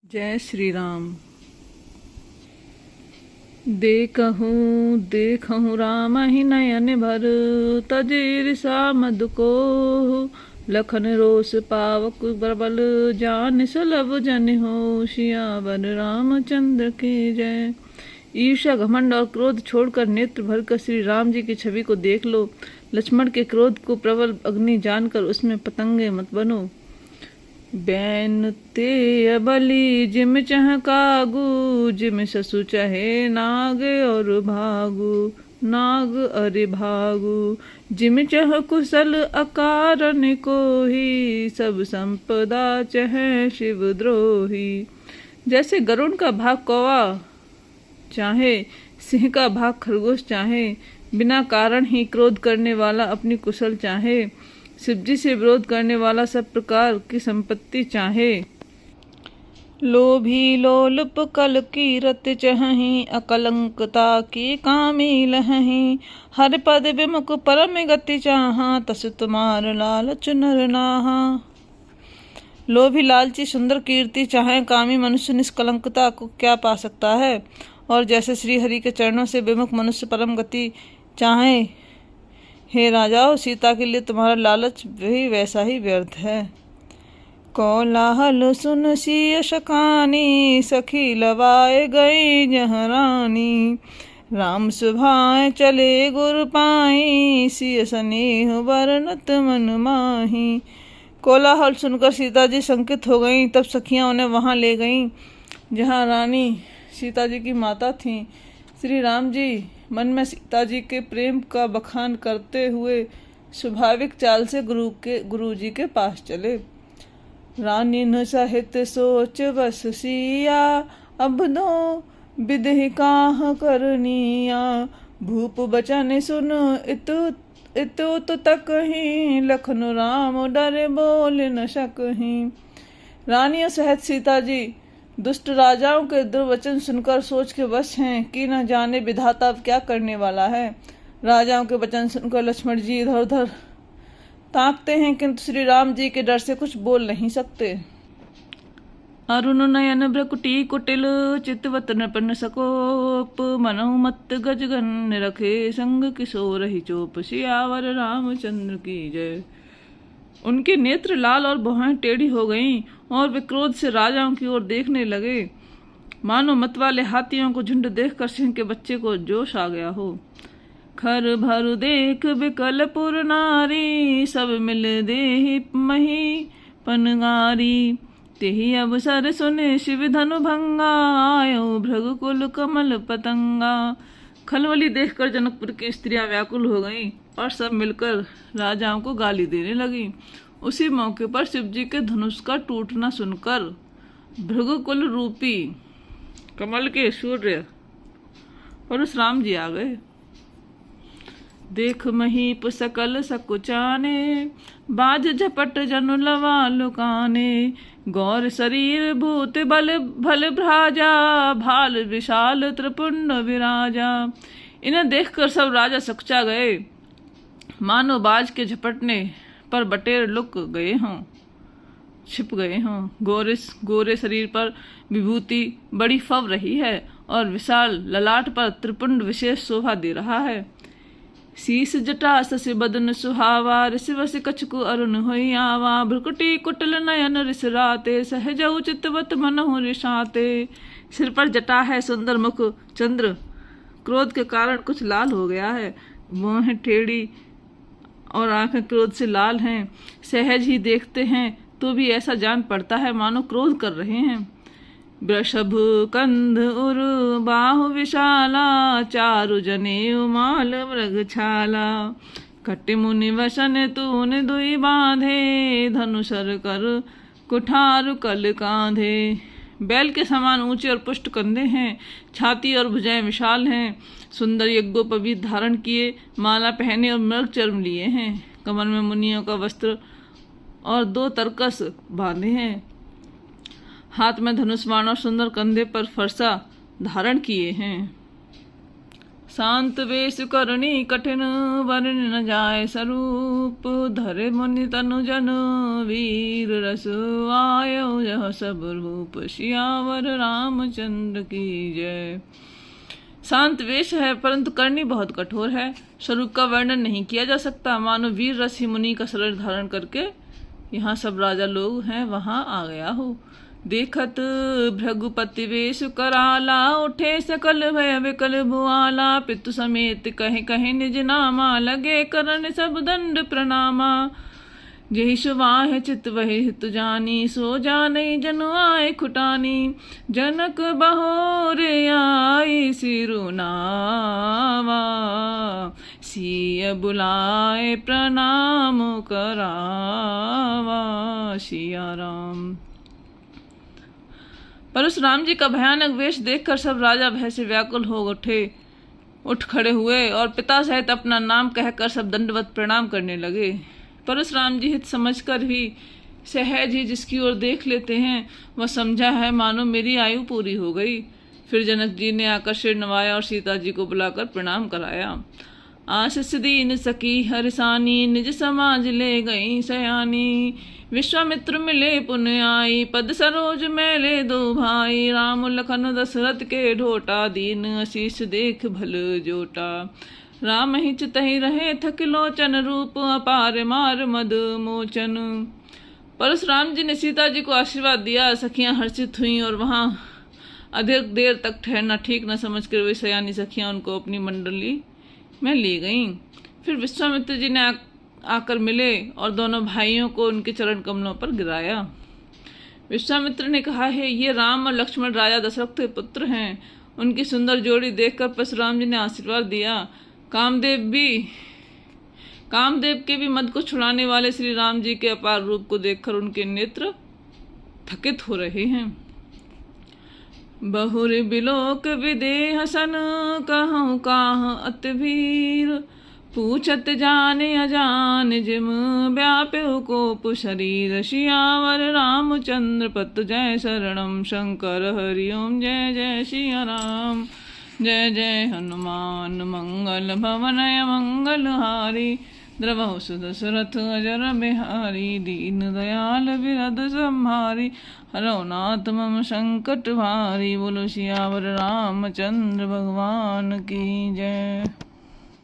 जय श्री राम। देखहूँ राम ही नयन भर, तजीर सा मद को लखन रोष पावक प्रबल, जान सुलभ जन हो सियावर रामचंद्र की जय। ईर्ष्या घमंड और क्रोध छोड़कर नेत्र भरकर श्री राम जी की छवि को देख लो। लक्ष्मण के क्रोध को प्रबल अग्नि जानकर उसमें पतंगे मत बनो। बैन ते अबली जिम चह कागू, जिम ससु चहे नाग और भागू, नाग अरे भागू। जिम चह कुशल अकारन को ही, सब संपदा चह शिव द्रोही। जैसे गरुण का भाग कौवा चाहे, सिंह का भाग खरगोश चाहे, बिना कारण ही क्रोध करने वाला अपनी कुशल चाहे, शिव जी से विरोध करने वाला सब प्रकार की संपत्ति चाहे। लोभी लोलुप कल की रत चहही, अकलंकता की कामी लहही। हर पद विमुख परम गति चाहा, तस तुम्हार लालच नर नाहा। लोभी लालची सुंदर कीर्ति चाहे, कामी मनुष्य निष्कलंकता को क्या पा सकता है। और जैसे श्री हरि के चरणों से विमुख मनुष्य परम गति चाहे, हे राजाओ, सीता के लिए तुम्हारा लालच भी वैसा ही व्यर्थ है। कोलाहल सुन सिय शकानी, सखी लवाए गई जहरानी। राम सुभाए चले गुर पाई, सिय स्नेह वर्णत मन माही। कोलाहल सुनकर सीता जी शंकित हो गईं। तब सखियां उन्हें वहां ले गईं जहां रानी सीता जी की माता थीं। श्री राम जी मन में सीता जी के प्रेम का बखान करते हुए स्वाभाविक चाल से गुरु जी के पास चले। रानी न सहित सोच बस सिया, अब दो विधि काह करनिया। भूप बचन सुन इतु तो तक ही, लखन राम डरे बोल न सकही। रानियों सहित सीता जी दुष्ट राजाओं के दुर्वचन सुनकर सोच के वश हैं कि न जाने विधाता अब क्या करने वाला है। राजाओं के वचन सुनकर लक्ष्मण जी इधर उधर ताकते हैं, किंतु श्री राम जी के डर से कुछ बोल नहीं सकते। अरुण नयन भ्रकुटी कुटिल, चितवत नृपन सकोप। मनहु मत गजगन रखे, संग किशोर ही चोप। सियावर रामचंद्र की जय। उनके नेत्र लाल और भौहें टेढ़ी हो गईं और वे क्रोध से राजाओं की ओर देखने लगे, मानो मतवाले हाथियों को झुंड देखकर सिंह के बच्चे को जोश आ गया हो। खर भर देख विकलपुर नारी, सब मिल देहि मही पनगारी। तेहि अवसर सुने शिव धनु भंगा, आयो भृगुकुल कमल पतंगा। खलबली देखकर जनकपुर की स्त्रियां व्याकुल हो गईं और सब मिलकर राजाओं को गाली देने लगी। उसी मौके पर शिव जी के धनुष का टूटना सुनकर भृगुकुल रूपी कमल के सूर्य परशुराम जी आ गए। देख महीप सकल सकुचाने, बाज झपट जनु लवा लुकाने। गौर शरीर भूत बल भल भ्राजा, भाल विशाल त्रिपुंड विराजा। इन्हें देखकर सब राजा सकुचा गए, मानो बाज के झपटने पर बटेर लुक गए हों, छिप गए हों। गोरे शरीर पर विभूति बड़ी फव रही है और विशाल ललाट पर त्रिपुंड विशेष शोभा दे रहा है। शीस जटा शशि बदन सुहावा, ऋषि वसि कछकु अरुण होई आवा। भ्रुकुटी कुटिल नयन रिसराते, सहजउ चितवत मनहु रिसाते। सिर पर जटा है, सुंदर मुख चंद्र क्रोध के कारण कुछ लाल हो गया है। भौहें टेढ़ी और आंखें क्रोध से लाल हैं। सहज ही देखते हैं तो भी ऐसा जान पड़ता है मानो क्रोध कर रहे हैं। वृषभ कंध उर बाहु विशाला, चारु जनेऊ माल मृग छाला। कटि मुनि वसन तूने दुई बांधे, धनुषर कर कुठार कल कांधे। बैल के समान ऊंचे और पुष्ट कंधे हैं, छाती और भुजाएं विशाल हैं। सुंदर यज्ञोपवीत धारण किए, माला पहने और मृग चर्म लिए हैं। कमर में मुनियों का वस्त्र और 2 तरकस बांधे हैं। हाथ में धनुष बाण और सुंदर कंधे पर फरसा धारण किए हैं। शांत वेश करनी कठिन वर्ण न जाय स्वरूप धरे मुनि तनु जन वीर रस आयो यह सब रूप सियावर रामचंद्र की जय। शांत वेश है परंतु करनी बहुत कठोर है, स्वरूप का वर्णन नहीं किया जा सकता, मानो वीर रसी मुनि का शरीर धारण करके यहाँ सब राजा लोग हैं वहां आ गया हो। देखत भृगुपति वेश कराला उठे सकल भय विकल भुआला पितु समेत कहे कहे निज नामा लगे करन सब दंड प्रणामा। जेहि सुवाह चित वही हित जानी सो जाने जनु आए खुटानी जनक बहोर आई सिरुनावा सिय बुलाए प्रणाम करावा सिया राम। परशुराम जी का भयानक वेश देखकर सब राजा भय से व्याकुल हो उठ खड़े हुए और पिता सहित अपना नाम कहकर सब दंडवत प्रणाम करने लगे। परशुराम जी हित समझकर ही सहज ही जिसकी ओर देख लेते हैं वह समझा है मानो मेरी आयु पूरी हो गई। फिर जनक जी ने आकर सिर नवाया और सीता जी को बुलाकर प्रणाम कराया। आशीष दीन सकी हरसानी निज समाज ले गई सयानी विश्वामित्र मिले पुण्य आई पद सरोज मेले दो भाई राम लखन दशरथ के ढोटा दीन आशीष देख भल जोटा राम ही चितहि रहे थक लोचन रूप अपार मार मद मोचन। परशुराम जी ने सीता जी को आशीर्वाद दिया। सखियां हर्षित हुईं और वहां अधिक देर तक ठहरना ठीक न समझकर वे सयानी सखियां उनको अपनी मंडली में ली गईं। फिर विश्वामित्र जी ने आकर मिले और दोनों भाइयों को उनके चरण कमलों पर गिराया। विश्वामित्र ने कहा है ये राम और लक्ष्मण राजा दशरथ के पुत्र हैं। उनकी सुंदर जोड़ी देखकर परशुराम जी ने आशीर्वाद दिया। कामदेव के भी मद को छुड़ाने वाले श्री राम जी के अपार रूप को देखकर उनके नेत्र थकित हो रहे हैं। बहुर बिलोक विदेह सन कहूँ काह अतवीर पूछत जाने अजान जिम व्याप्यो कोप शरीर सियावर रामचंद्र पत जय शरणम शंकर हरिओम जय जय सिया राम जय जय हनुमान मंगल भवनय मंगलहारी द्रवहु सुदशरथ अजर बिहारी दीन दयाल विरद संहारी हरौ नाथ मम संकट भारी बोलो सियावर रामचंद्र भगवान की जय।